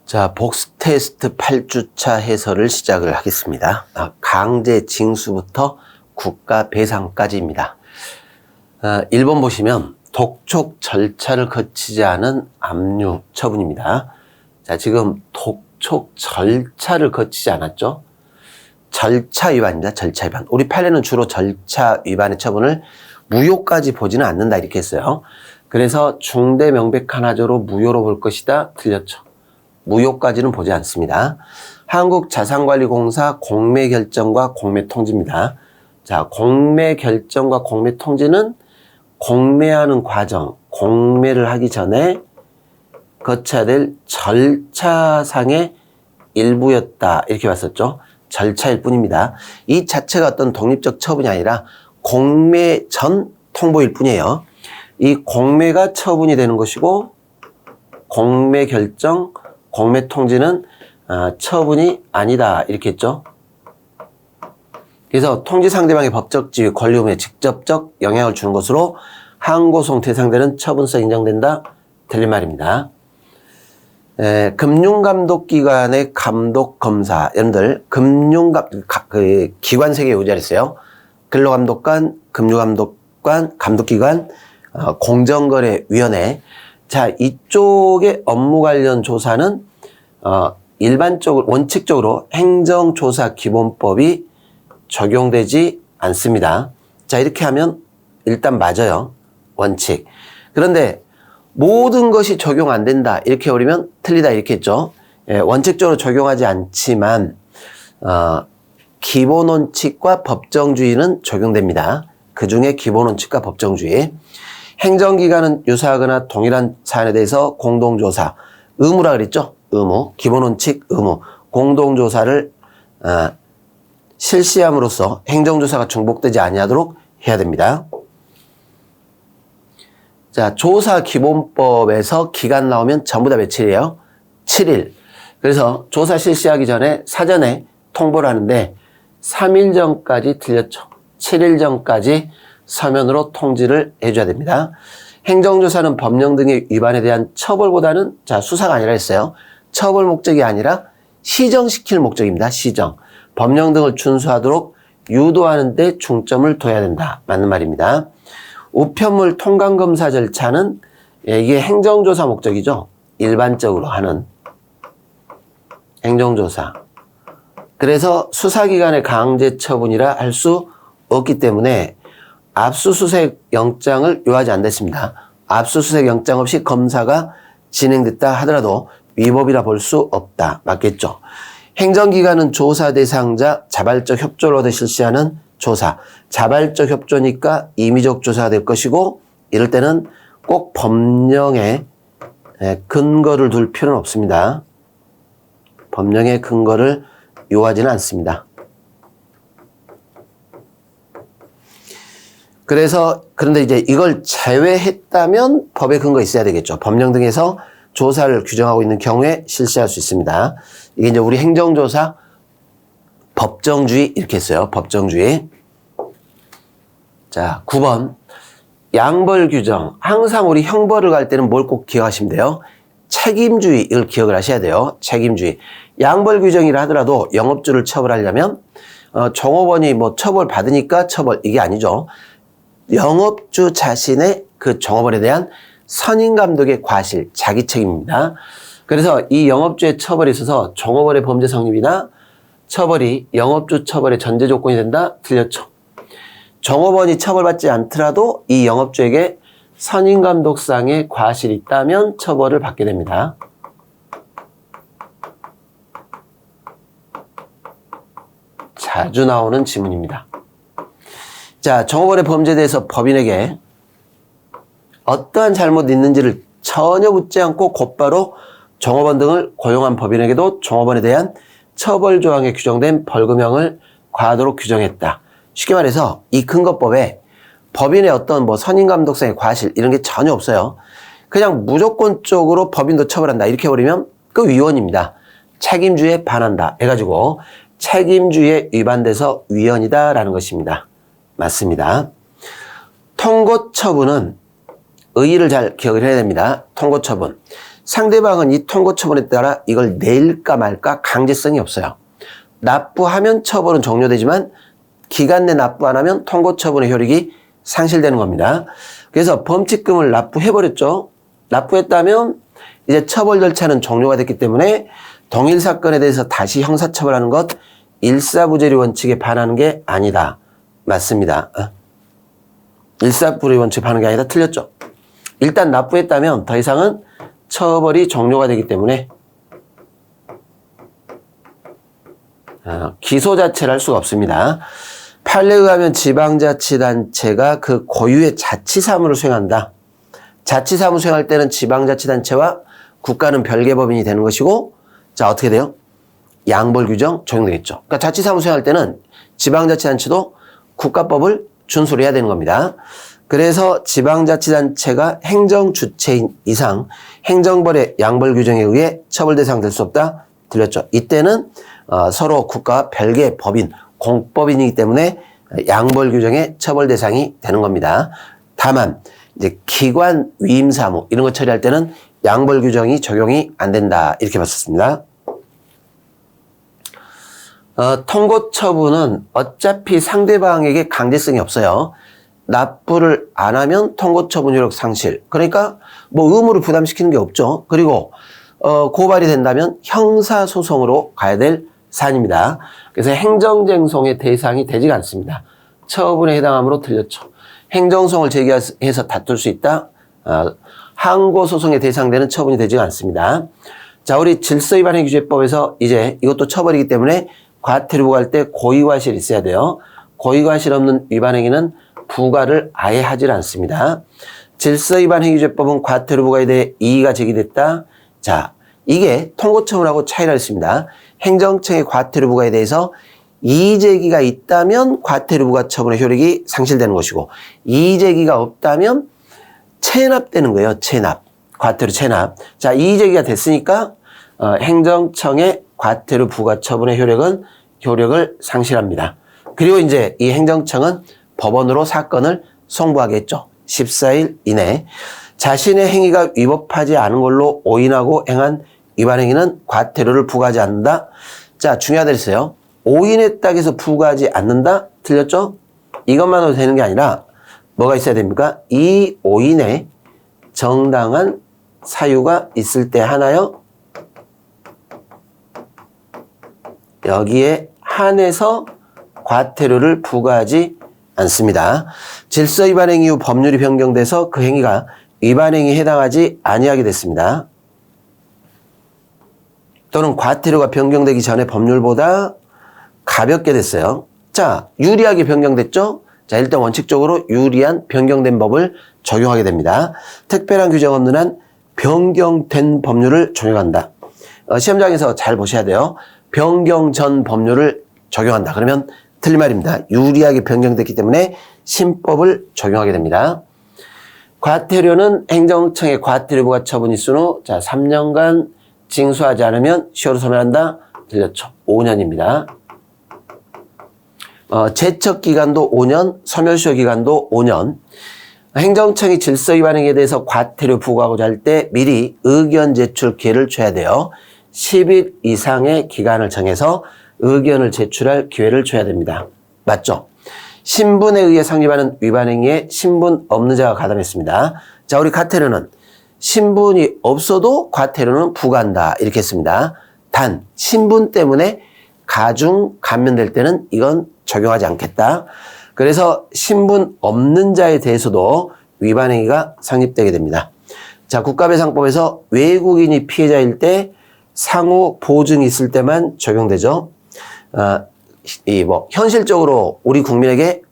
자, 복수 테스트 8주차 해설을 시작을 하겠습니다. 강제 징수부터 국가 배상까지입니다. 1번 보시면 독촉 절차를 거치지 않은 압류 처분입니다. 자, 지금 독촉 절차를 거치지 않았죠? 절차 위반입니다. 절차 위반. 우리 판례는 주로 절차 위반의 처분을 무효까지 보지는 않는다 이렇게 했어요. 그래서 중대 명백한 하조로 무효로 볼 것이다. 틀렸죠. 무효까지는 보지 않습니다. 한국자산관리공사 공매결정과 공매통지입니다. 자, 공매결정과 공매통지는 공매하는 과정, 공매를 하기 전에 거쳐야 될 절차상의 일부였다. 이렇게 봤었죠. 절차일 뿐입니다. 이 자체가 어떤 독립적 처분이 아니라 공매 전 통보일 뿐이에요. 이 공매가 처분이 되는 것이고 공매결정, 공매통지는 처분이 아니다 이렇게 했죠. 그래서 통지 상대방의 법적 지위, 권리 의무에 직접적 영향을 주는 것으로 항고소송 대상되는 처분서 인정된다. 틀린 말입니다. 금융감독기관의 감독검사, 여러분들 기관 3개 여기 있어요. 근로감독관, 금융감독관, 감독기관, 공정거래위원회. 자, 이쪽의 업무 관련 조사는 일반적으로 원칙적으로 행정조사기본법이 적용되지 않습니다. 자, 이렇게 하면 일단 맞아요. 원칙. 그런데 모든 것이 적용 안 된다 이렇게 버리면 틀리다 이렇게 했죠. 원칙적으로 적용하지 않지만 기본원칙과 법정주의는 적용됩니다. 그중에 기본원칙과 법정주의. 행정기관은 유사하거나 동일한 사안에 대해서 공동조사, 의무라 그랬죠? 의무, 기본원칙, 의무, 공동조사를 실시함으로써 행정조사가 중복되지 아니하도록 해야 됩니다. 자, 조사기본법에서 기간 나오면 전부 다 며칠이에요? 7일. 그래서 조사 실시하기 전에 사전에 통보를 하는데 3일 전까지 틀렸죠. 7일 전까지 서면으로 통지를 해줘야 됩니다. 행정조사는 법령 등의 위반에 대한 처벌보다는 자, 수사가 아니라 했어요. 처벌 목적이 아니라 시정시킬 목적입니다. 시정. 법령 등을 준수하도록 유도하는 데 중점을 둬야 된다. 맞는 말입니다. 우편물 통관검사 절차는 이게 행정조사 목적이죠. 일반적으로 하는 행정조사. 그래서 수사기관의 강제처분이라 할 수 없기 때문에 압수수색 영장을 요하지 않겠습니다. 압수수색 영장 없이 검사가 진행됐다 하더라도 위법이라 볼 수 없다. 맞겠죠? 행정기관은 조사 대상자 자발적 협조를 얻어 실시하는 조사. 자발적 협조니까 임의적 조사가 될 것이고 이럴 때는 꼭 법령에 근거를 둘 필요는 없습니다. 법령의 근거를 요하지는 않습니다. 그런데 이제 이걸 제외했다면 법의 근거 있어야 되겠죠. 법령 등에서 조사를 규정하고 있는 경우에 실시할 수 있습니다. 이게 이제 우리 행정조사 법정주의 이렇게 했어요. 법정주의. 자, 9번. 양벌 규정. 항상 우리 형벌을 갈 때는 뭘 꼭 기억하시면 돼요? 책임주의 이걸 기억을 하셔야 돼요. 책임주의. 양벌 규정이라 하더라도 영업주를 처벌하려면 종업원이 뭐 처벌 받으니까 처벌 이게 아니죠. 영업주 자신의 그 종업원에 대한 선임감독의 과실, 자기 책임입니다. 그래서 이 영업주의 처벌에 있어서 종업원의 범죄 성립이나 처벌이 영업주 처벌의 전제 조건이 된다? 틀렸죠. 종업원이 처벌받지 않더라도 이 영업주에게 선임감독상의 과실이 있다면 처벌을 받게 됩니다. 자주 나오는 지문입니다. 자, 종업원의 범죄에 대해서 법인에게 어떠한 잘못이 있는지를 전혀 묻지 않고 곧바로 종업원 등을 고용한 법인에게도 종업원에 대한 처벌 조항에 규정된 벌금형을 과하도록 규정했다. 쉽게 말해서 이 근거법에 법인의 어떤 뭐 선임감독상의 과실 이런 게 전혀 없어요. 그냥 무조건적으로 법인도 처벌한다 이렇게 해버리면 그 위헌입니다. 책임주의에 반한다 해가지고 책임주의에 위반돼서 위헌이다라는 것입니다. 맞습니다. 통고처분은 의의를 잘 기억을 해야 됩니다. 통고처분. 상대방은 이 통고 처분에 따라 이걸 낼까 말까 강제성이 없어요. 납부하면 처분은 종료되지만 기간 내 납부 안 하면 통고 처분의 효력이 상실되는 겁니다. 그래서 범칙금을 납부해버렸죠. 납부했다면 이제 처벌 절차는 종료가 됐기 때문에 동일 사건에 대해서 다시 형사처벌하는 것 일사부재리 원칙에 반하는 게 아니다. 맞습니다. 일사부재리 원칙에 반하는 게 아니다. 틀렸죠. 일단 납부했다면 더 이상은 처벌이 종료가 되기 때문에 기소 자체를 할 수가 없습니다. 판례에 의하면 지방자치단체가 그 고유의 자치사무를 수행한다. 자치사무 수행할 때는 지방자치단체와 국가는 별개 법인이 되는 것이고, 자, 어떻게 돼요? 양벌 규정 적용되겠죠. 그러니까 자치사무 수행할 때는 지방자치단체도 국가법을 준수를 해야 되는 겁니다. 그래서 지방자치단체가 행정주체인 이상 행정벌의 양벌 규정에 의해 처벌 대상 될 수 없다. 들렸죠. 이때는 서로 국가와 별개 법인, 공법인이기 때문에 양벌 규정의 처벌 대상이 되는 겁니다. 다만 이제 기관 위임 사무 이런 거 처리할 때는 양벌 규정이 적용이 안 된다. 이렇게 봤었습니다. 통고 처분은 어차피 상대방에게 강제성이 없어요. 납부를 안 하면 통고 처분 효력 상실. 그러니까 뭐 의무를 부담시키는 게 없죠. 그리고 고발이 된다면 형사소송으로 가야 될 사안입니다. 그래서 행정쟁송의 대상이 되지가 않습니다. 처분에 해당하므로 틀렸죠. 행정소송을 제기해서 다툴 수 있다. 항고소송의 대상되는 처분이 되지가 않습니다. 자, 우리 질서위반행위규제법에서 이제 이것도 처벌이기 때문에 과태료 부과할 때 고의과실이 있어야 돼요. 고의과실 없는 위반행위는 부과를 아예 하질 않습니다. 질서위반행위규제법은 과태료 부과에 대해 이의가 제기됐다. 자, 이게 통고처분하고 차이가 있습니다. 행정청의 과태료 부과에 대해서 이의 제기가 있다면 과태료 부과 처분의 효력이 상실되는 것이고, 이의 제기가 없다면 체납되는 거예요. 체납. 과태료 체납. 자, 이의 제기가 됐으니까 행정청의 과태료 부과 처분의 효력을 상실합니다. 그리고 이제 이 행정청은 법원으로 사건을 송부하겠죠. 14일 이내. 자신의 행위가 위법하지 않은 걸로 오인하고 행한 위반행위는 과태료를 부과하지 않는다. 자, 중요하다 했어요. 오인했다 해서 부과하지 않는다? 틀렸죠? 이것만으로 되는 게 아니라 뭐가 있어야 됩니까? 이 오인에 정당한 사유가 있을 때 하나요? 여기에 한해서 과태료를 부과하지 않습니다. 질서위반행위 후 법률이 변경돼서 그 행위가 위반행위에 해당하지 아니하게 됐습니다. 또는 과태료가 변경되기 전에 법률보다 가볍게 됐어요. 자, 유리하게 변경됐죠? 자, 일단 원칙적으로 유리한 변경된 법을 적용하게 됩니다. 특별한 규정 없는 한 변경된 법률을 적용한다. 시험장에서 잘 보셔야 돼요. 변경 전 법률을 적용한다. 그러면 틀린 말입니다. 유리하게 변경됐기 때문에 신법을 적용하게 됩니다. 과태료는 행정청의 과태료 부과 처분이 있은 후 3년간 징수하지 않으면 시효로 소멸한다. 들렸죠? 5년입니다. 제척 기간도 5년, 소멸시효 기간도 5년. 행정청이 질서위반행위에 대해서 과태료 부과하고자 할 때 미리 의견 제출 기회를 줘야 돼요. 10일 이상의 기간을 정해서 의견을 제출할 기회를 줘야 됩니다. 맞죠? 신분에 의해 성립하는 위반행위에 신분 없는 자가 가담했습니다. 자, 우리 과태료는 신분이 없어도 과태료는 부과한다. 이렇게 했습니다. 단, 신분 때문에 가중 감면될 때는 이건 적용하지 않겠다. 그래서 신분 없는 자에 대해서도 위반행위가 성립되게 됩니다. 자, 국가배상법에서 외국인이 피해자일 때 상호 보증이 있을 때만 적용되죠. 현실적으로 우리 국민에게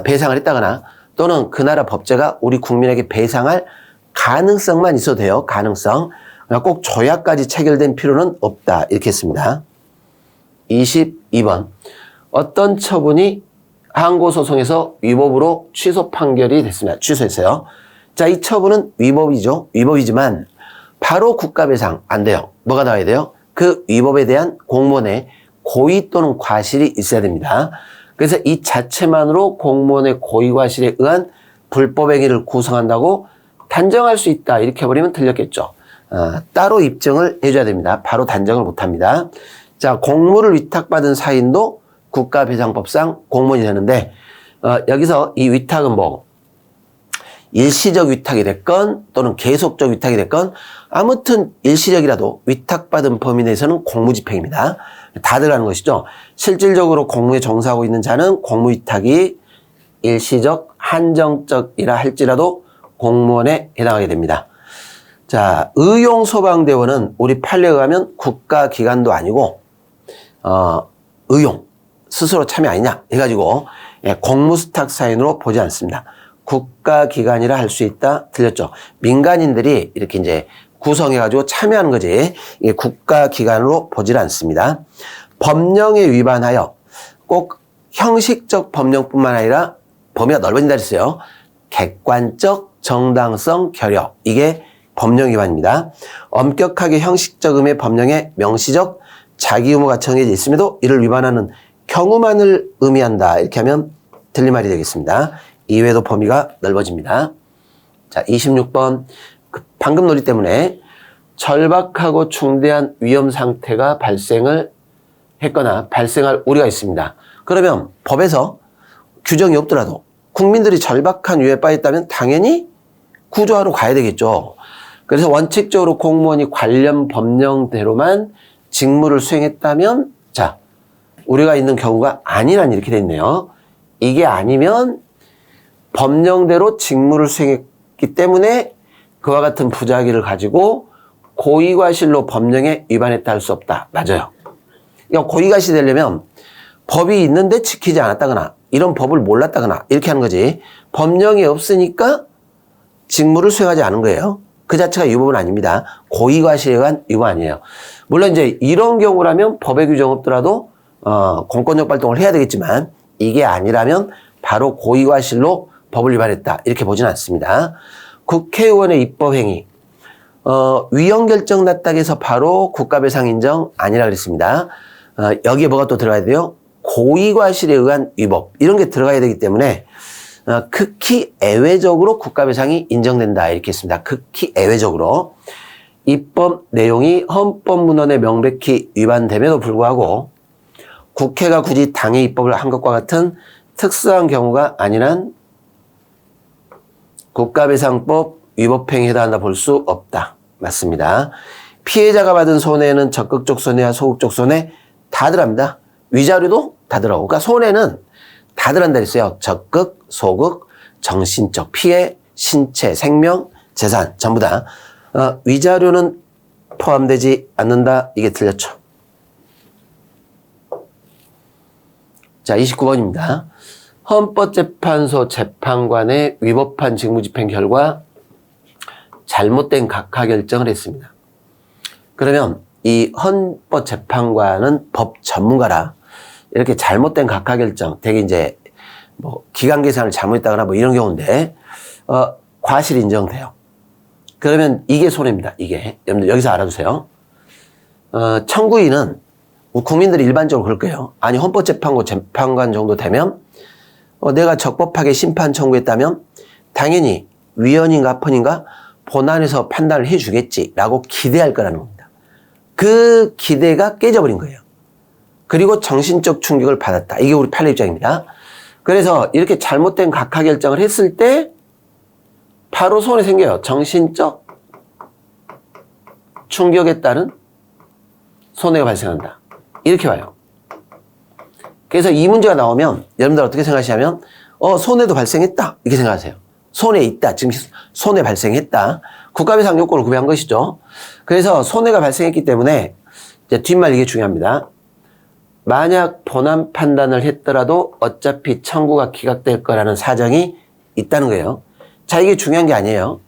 배상을 했다거나 또는 그 나라 법제가 우리 국민에게 배상할 가능성만 있어도 돼요. 가능성. 꼭 조약까지 체결된 필요는 없다. 이렇게 했습니다. 22번. 어떤 처분이 항고소송에서 위법으로 취소 판결이 됐습니다. 취소했어요. 자, 이 처분은 위법이죠. 위법이지만 바로 국가배상 안 돼요. 뭐가 나와야 돼요? 그 위법에 대한 공무원의 고의 또는 과실이 있어야 됩니다. 그래서 이 자체만으로 공무원의 고의 과실에 의한 불법 행위를 구성한다고 단정할 수 있다. 이렇게 해버리면 틀렸겠죠. 따로 입증을 해줘야 됩니다. 바로 단정을 못합니다. 자, 공무를 위탁받은 사인도 국가배상법상 공무원이 되는데 여기서 이 위탁은 뭐 일시적 위탁이 됐건 또는 계속적 위탁이 됐건 아무튼 일시적이라도 위탁받은 범위 내에서는 공무집행입니다. 다 들어가는 것이죠. 실질적으로 공무에 종사하고 있는 자는 공무위탁이 일시적, 한정적이라 할지라도 공무원에 해당하게 됩니다. 자, 의용소방대원은 우리 판례에 의하면 국가기관도 아니고 의용, 스스로 참여 아니냐 해가지고 공무수탁 사인으로 보지 않습니다. 국가기관이라 할 수 있다. 틀렸죠. 민간인들이 이렇게 이제 구성해가지고 참여하는 거지. 이게 국가기관으로 보질 않습니다. 법령에 위반하여 꼭 형식적 법령뿐만 아니라 범위가 넓어진다 그랬어요. 객관적 정당성 결여. 이게 법령 위반입니다. 엄격하게 형식적 의미의 법령에 명시적 자기 의무가 정해져 있음에도 이를 위반하는 경우만을 의미한다. 이렇게 하면 틀린 말이 되겠습니다. 이외에도 범위가 넓어집니다. 자, 26번. 방금 논리 때문에 절박하고 중대한 위험 상태가 발생을 했거나 발생할 우려가 있습니다. 그러면 법에서 규정이 없더라도 국민들이 절박한 위험에 빠졌다면 당연히 구조하러 가야 되겠죠. 그래서 원칙적으로 공무원이 관련 법령대로만 직무를 수행했다면 자, 우려가 있는 경우가 아니란 이렇게 돼 있네요. 이게 아니면 법령대로 직무를 수행했기 때문에 그와 같은 부작위를 가지고 고의과실로 법령에 위반했다 할 수 없다. 맞아요. 그러니까 고의과실이 되려면 법이 있는데 지키지 않았다거나 이런 법을 몰랐다거나 이렇게 하는 거지. 법령이 없으니까 직무를 수행하지 않은 거예요. 그 자체가 위법은 아닙니다. 고의과실에 의한 위법 아니에요. 물론 이제 이런 경우라면 법의 규정 없더라도 공권력 발동을 해야 되겠지만 이게 아니라면 바로 고의과실로 법을 위반했다. 이렇게 보지는 않습니다. 국회의원의 입법행위 위헌결정 났다고 해서 바로 국가배상 인정 아니라 그랬습니다. 여기에 뭐가 또 들어가야 돼요? 고의과실에 의한 위법 이런 게 들어가야 되기 때문에 극히 예외적으로 국가배상이 인정된다 이렇게 했습니다. 극히 예외적으로 입법 내용이 헌법문헌에 명백히 위반됨에도 불구하고 국회가 굳이 당의 입법을 한 것과 같은 특수한 경우가 아니란 국가배상법 위법행위에 해당한다 볼 수 없다. 맞습니다. 피해자가 받은 손해는 적극적 손해와 소극적 손해 다 들어갑니다. 위자료도 다 들어가고. 그러니까 손해는 다 들어간다 그랬어요. 적극, 소극, 정신적 피해, 신체, 생명, 재산 전부 다. 위자료는 포함되지 않는다. 이게 틀렸죠. 자, 29번입니다. 헌법재판소 재판관의 위법한 직무집행 결과 잘못된 각하 결정을 했습니다. 그러면 이 헌법재판관은 법 전문가라 이렇게 잘못된 각하 결정, 되게 이제 뭐 기간 계산을 잘못했다거나 뭐 이런 경우인데 과실 인정돼요. 그러면 이게 손해입니다. 이게 여기서 알아두세요. 청구인은 국민들이 일반적으로 그럴 거예요. 아니 헌법재판소 재판관 정도 되면 내가 적법하게 심판 청구했다면 당연히 위헌인가 합헌인가 본안에서 판단을 해주겠지라고 기대할 거라는 겁니다. 그 기대가 깨져버린 거예요. 그리고 정신적 충격을 받았다. 이게 우리 판례 입장입니다. 그래서 이렇게 잘못된 각하 결정을 했을 때 바로 손해 생겨요. 정신적 충격에 따른 손해가 발생한다. 이렇게 와요. 그래서 이 문제가 나오면 여러분들 어떻게 생각하시냐면 손해도 발생했다 이렇게 생각하세요. 손해 있다. 지금 손해 발생했다. 국가배상 요건을 구매한 것이죠. 그래서 손해가 발생했기 때문에 이제 뒷말 이게 중요합니다. 만약 본안 판단을 했더라도 어차피 청구가 기각될 거라는 사정이 있다는 거예요. 자, 이게 중요한 게 아니에요.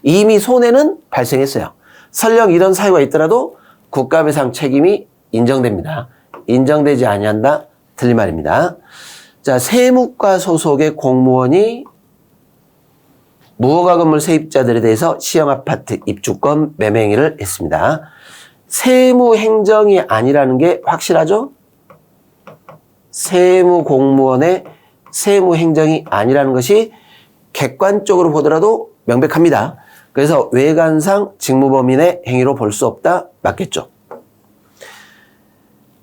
이미 손해는 발생했어요. 설령 이런 사유가 있더라도 국가배상 책임이 인정됩니다. 인정되지 아니한다. 틀린 말입니다. 자, 세무과 소속의 공무원이 무허가 건물 세입자들에 대해서 시형 아파트 입주권 매매 행위를 했습니다. 세무 행정이 아니라는 게 확실하죠? 세무 공무원의 세무 행정이 아니라는 것이 객관적으로 보더라도 명백합니다. 그래서 외관상 직무범인의 행위로 볼 수 없다. 맞겠죠.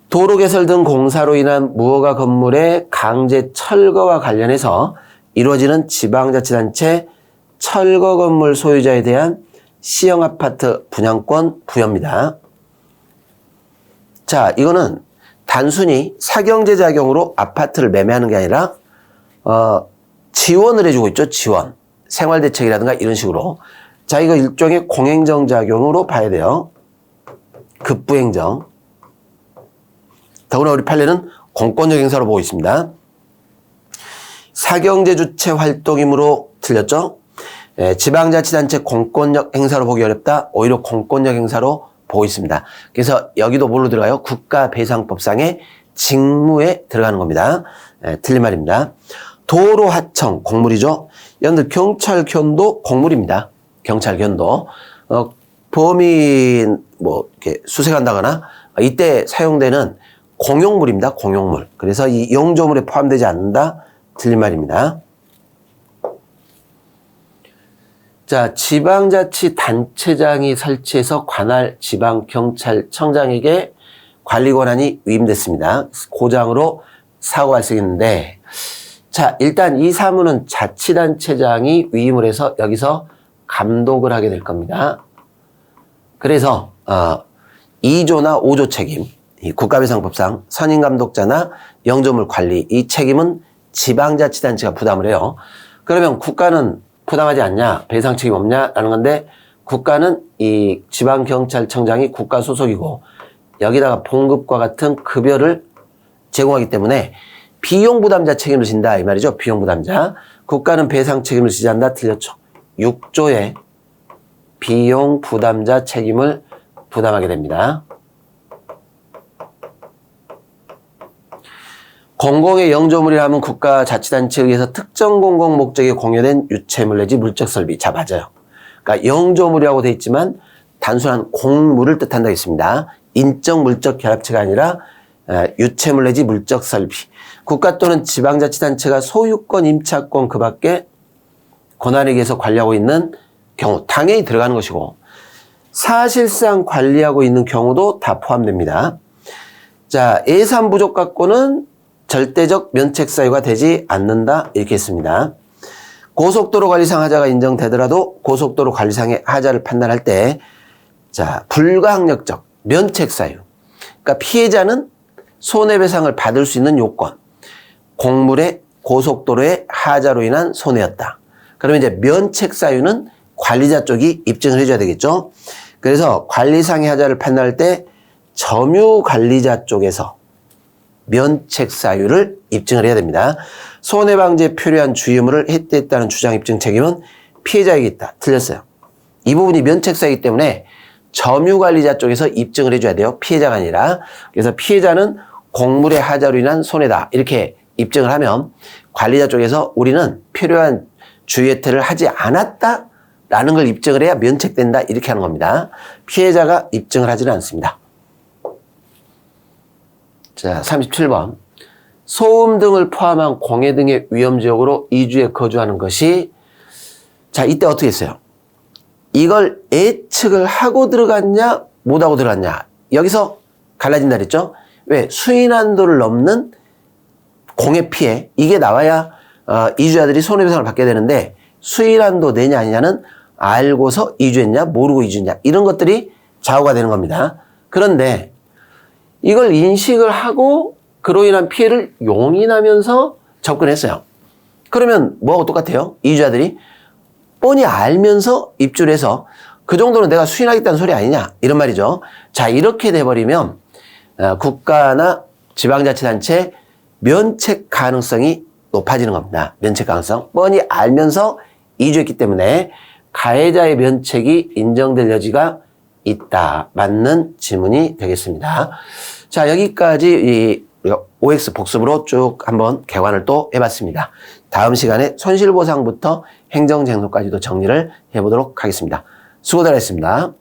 도로 개설 등 공사로 인한 무허가 건물의 강제 철거와 관련해서 이루어지는 지방자치단체 철거 건물 소유자에 대한 시형 아파트 분양권 부여입니다. 자, 이거는 단순히 사경제 작용으로 아파트를 매매하는 게 아니라 지원을 해주고 있죠. 지원. 생활대책이라든가 이런 식으로. 자, 이거 일종의 공행정 작용으로 봐야 돼요. 급부행정. 더구나 우리 판례는 공권력 행사로 보고 있습니다. 사경제 주체 활동이므로 틀렸죠? 지방자치단체 공권력 행사로 보기 어렵다. 오히려 공권력 행사로 보고 있습니다. 그래서 여기도 뭘로 들어가요? 국가배상법상의 직무에 들어가는 겁니다. 틀린 말입니다. 도로하청 공물이죠. 여러분들 경찰견도 공물입니다. 경찰견도 범인 이렇게 수색한다거나 이때 사용되는 공용물입니다. 공용물. 그래서 이 용조물에 포함되지 않는다. 틀린 말입니다. 자, 지방자치단체장이 설치해서 관할 지방경찰청장에게 관리 권한이 위임됐습니다. 고장으로 사고 발생했는데, 자, 일단 이 사무는 자치단체장이 위임을 해서 여기서 감독을 하게 될 겁니다. 그래서 2조나 5조 책임, 이 국가배상법상 선임감독자나 영조물 관리 이 책임은 지방자치단체가 부담을 해요. 그러면 국가는 부담하지 않냐, 배상 책임 없냐 라는 건데, 국가는 이 지방경찰청장이 국가 소속이고 여기다가 봉급과 같은 급여를 제공하기 때문에 비용부담자 책임을 진다 이 말이죠. 비용부담자. 국가는 배상 책임을 지지 않는다. 틀렸죠. 6조의 비용부담자 책임을 부담하게 됩니다. 공공의 영조물이라면 국가자치단체에 의해서 특정 공공목적에 공여된 유체물 내지 물적설비. 자, 맞아요. 그러니까 영조물이라고 되어 있지만 단순한 공물을 뜻한다고 했습니다. 인적 물적 결합체가 아니라 유체물 내지 물적설비. 국가 또는 지방자치단체가 소유권, 임차권 그 밖에 권한에 의해서 관리하고 있는 경우 당연히 들어가는 것이고, 사실상 관리하고 있는 경우도 다 포함됩니다. 자, 예산 부족 갖고는 절대적 면책 사유가 되지 않는다 이렇게 했습니다. 고속도로 관리상 하자가 인정되더라도 고속도로 관리상의 하자를 판단할 때, 자, 불가항력적 면책 사유. 그러니까 피해자는 손해배상을 받을 수 있는 요건. 공물의 고속도로의 하자로 인한 손해였다. 그러면 이제 면책 사유는 관리자 쪽이 입증을 해줘야 되겠죠. 그래서 관리상의 하자를 판단할 때 점유 관리자 쪽에서 면책 사유를 입증을 해야 됩니다. 손해방지에 필요한 주의의무를 해태했다는 주장 입증 책임은 피해자에게 있다. 틀렸어요. 이 부분이 면책 사유이기 때문에 점유관리자 쪽에서 입증을 해줘야 돼요. 피해자가 아니라. 그래서 피해자는 공물의 하자로 인한 손해다. 이렇게 입증을 하면 관리자 쪽에서 우리는 필요한 주의 혜택을 하지 않았다라는 걸 입증을 해야 면책된다. 이렇게 하는 겁니다. 피해자가 입증을 하지는 않습니다. 자, 37번. 소음 등을 포함한 공해 등의 위험지역으로 이주해 거주하는 것이, 자, 이때 어떻게 했어요? 이걸 예측을 하고 들어갔냐, 못하고 들어갔냐. 여기서 갈라진다 그랬죠? 왜? 수인한도를 넘는 공해 피해, 이게 나와야 이주자들이 손해배상을 받게 되는데, 수인한도 내냐 아니냐는 알고서 이주했냐, 모르고 이주했냐, 이런 것들이 좌우가 되는 겁니다. 그런데 이걸 인식을 하고 그로 인한 피해를 용인하면서 접근했어요. 그러면 뭐하고 똑같아요? 이주자들이 뻔히 알면서 입주를 해서 그 정도는 내가 수인하겠다는 소리 아니냐, 이런 말이죠. 자, 이렇게 돼버리면 국가나 지방자치단체 면책 가능성이 높아지는 겁니다. 면책 가능성. 뻔히 알면서 이주했기 때문에 가해자의 면책이 인정될 여지가 있다. 맞는 지문이 되겠습니다. 자, 여기까지 우리가 OX 복습으로 쭉 한번 개관을 또 해봤습니다. 다음 시간에 손실보상부터 행정쟁소까지도 정리를 해보도록 하겠습니다. 수고들 했습니다.